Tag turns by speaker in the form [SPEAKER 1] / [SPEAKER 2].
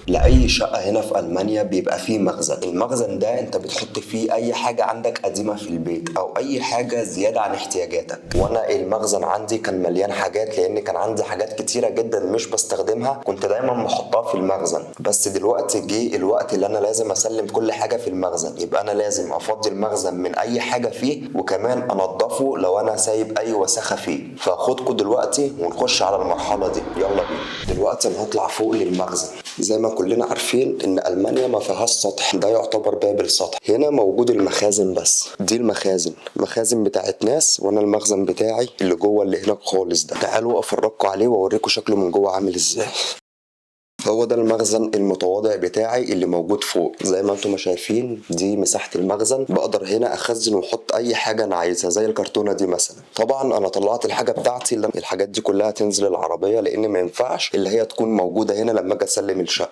[SPEAKER 1] لأي شقة هنا في ألمانيا بيبقى فيه مخزن. المخزن ده انت بتحط فيه اي حاجة عندك قديمة في البيت او اي حاجة زيادة عن احتياجاتك. وانا المخزن عندي كان مليان حاجات، لان كان عندي حاجات كتيرة جدا مش بستخدمها، كنت دايما بحطها في المخزن. بس دلوقتي جه الوقت اللي انا لازم اسلم كل حاجة في المخزن، يبقى انا لازم افضي المخزن من اي حاجة فيه، وكمان انضفه لو انا سايب اي وساخة فيه. فاخدكوا دلوقتي ونخش على المرحلة دي، يلا بينا. دلوقتي انا هطلع فوق للمخزن. زي ما كلنا عارفين ان المانيا ما فيهاش سطح، ده يعتبر باب السطح. هنا موجود المخازن، بس دي المخازن بتاعت ناس، وانا المخزن بتاعي اللي جوه اللي هناك خالص ده. تعالوا افرجكوا عليه واوريكم شكله من جوه عامل ازاي. هو ده المخزن المتواضع بتاعي اللي موجود فوق. زي ما انتم شايفين دي مساحة المخزن، بقدر هنا اخزن واحط اي حاجة انا عايزها زي الكرتونة دي مثلا. طبعا انا طلعت الحاجة بتاعتي، الحاجات دي كلها تنزل العربية، لان ما ينفعش اللي هي تكون موجودة هنا لما اجي اسلم الشقة.